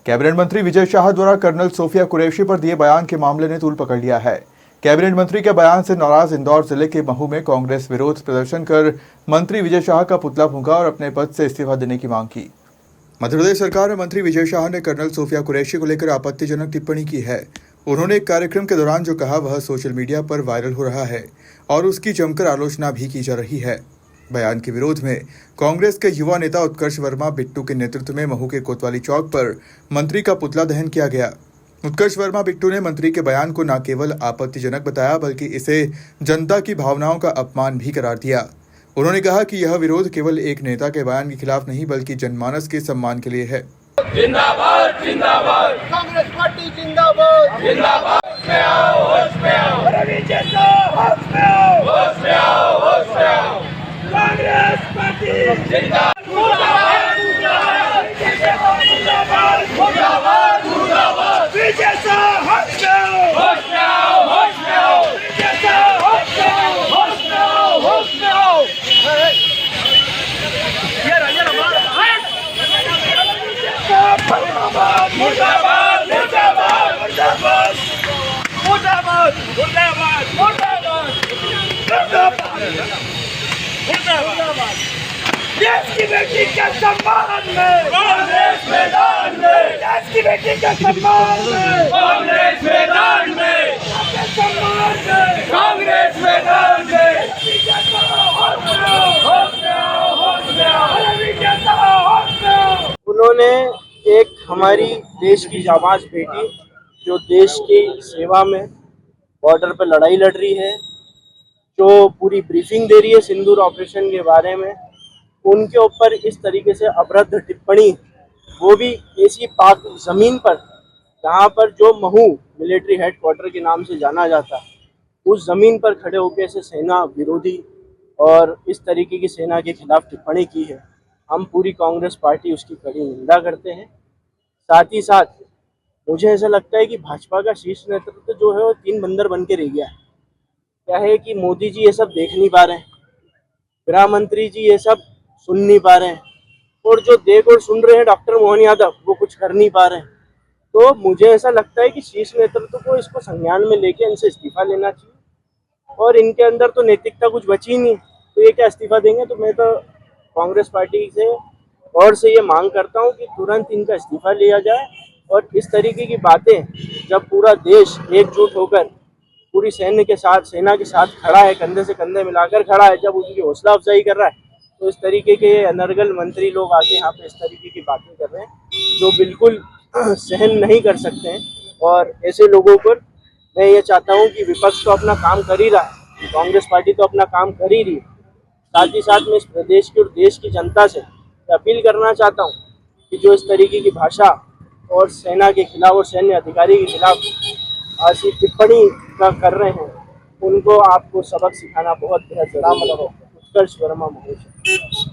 Cabinet मंत्री विजय शाह द्वारा colonel Sophia Qureshi पर दिए बयान के मामले ने तूल पकड़ लिया है। कैबिनेट मंत्री के बयान से नाराज इंदौर जिले के महू में कांग्रेस विरोध प्रदर्शन कर मंत्री विजय शाह का पुतला फूंका और अपने पद से इस्तीफा देने की मांग की। मध्य प्रदेश सरकार में मंत्री विजय शाह ने कर्नल सोफिया कुरैशी को लेकर आपत्तिजनक टिप्पणी की है। उन्होंने एक कार्यक्रम के दौरान जो कहा वह सोशल मीडिया पर वायरल हो रहा है और उसकी जमकर आलोचना भी की जा रही है। बयान के विरोध में कांग्रेस के युवा नेता उत्कर्ष वर्मा बिट्टू के नेतृत्व में महू के कोतवाली चौक पर मंत्री का पुतला दहन किया गया। उत्कर्ष वर्मा बिट्टू ने मंत्री के बयान को न केवल आपत्तिजनक बताया बल्कि इसे जनता की भावनाओं का अपमान भी करार दिया। उन्होंने कहा कि यह विरोध केवल एक नेता के बयान के खिलाफ नहीं बल्कि जनमानस के सम्मान के लिए है। जिंदाबाद जिंदाबाद कांग्रेस पार्टी जिंदाबाद जिंदाबाद में आओ होश में आओ रवि जैसा होश में आओ होश में आओ होश में आओ कांग्रेस पार्टी जिंदाबाद मुर्दाबाद मुर्दाबाद मुर्दाबाद विजय शाह होश में आओ होश में आओ होश में आओ विजय शाह होश में आओ होश में आओ होश में आओ मुर्दाबाद मुर्दाबाद मुर्दाबाद मुर्दाबाद मुर्दाबाद मुर्दाबाद मुर्दाबाद देश की बेटी के सम्मान में कांग्रेस मैदान में देश की बेटी के सम्मान में कांग्रेस मैदान में सम्मान में कांग्रेस मैदान में उन्होंने एक हमारी देश की जाबाज बेटी जो देश की सेवा में बॉर्डर पर लड़ाई लड़ रही है, जो पूरी ब्रीफिंग दे रही है सिंदूर ऑपरेशन के बारे में, उनके ऊपर इस तरीके से अभद्र टिप्पणी, वो भी ऐसी पाक ज़मीन पर जहाँ पर जो महू मिलिट्री हेडक्वार्टर के नाम से जाना जाता है, उस ज़मीन पर खड़े होकर ऐसे सेना विरोधी और इस तरीके की सेना के खिलाफ टिप्पणी की है। हम पूरी कांग्रेस पार्टी उसकी कड़ी निंदा करते हैं। साथ ही साथ मुझे ऐसा लगता है कि भाजपा का शीर्ष नेतृत्व जो है वो तीन बंदर बन के रह गया है। क्या है कि मोदी जी ये सब देख नहीं पा रहे हैं, गृह मंत्री जी ये सब सुन नहीं पा रहे हैं, और जो देख और सुन रहे हैं डॉक्टर मोहन यादव वो कुछ कर नहीं पा रहे हैं। तो मुझे ऐसा लगता है कि शीर्ष नेतृत्व को इसको संज्ञान में लेके इनसे इस्तीफा लेना चाहिए, और इनके अंदर तो नैतिकता कुछ बची नहीं, तो ये क्या इस्तीफा देंगे। तो मैं तो कांग्रेस पार्टी से और से ये मांग करता हूँ कि तुरंत इनका इस्तीफा लिया जाए, और इस तरीके की बातें जब पूरा देश एकजुट होकर पूरी सेना के साथ खड़ा है, कंधे से कंधे मिलाकर खड़ा है, जब उनकी हौसला अफजाई कर रहा है, तो इस तरीके के अनर्गल मंत्री लोग आके यहाँ पे इस तरीके की बातें कर रहे हैं जो बिल्कुल सहन नहीं कर सकते हैं। और ऐसे लोगों पर मैं ये चाहता हूँ कि विपक्ष तो अपना काम कर ही रहा है, कांग्रेस पार्टी तो अपना काम कर ही रही है, साथ ही साथ मैं इस प्रदेश की और देश की जनता से अपील करना चाहता हूँ कि जो इस तरीके की भाषा और सेना के खिलाफ और सैन्य अधिकारी के खिलाफ ऐसी टिप्पणी कर रहे हैं, उनको आपको सबक सिखाना बहुत बेहद जरूरी है। उत्कर्ष वर्मा महोदय।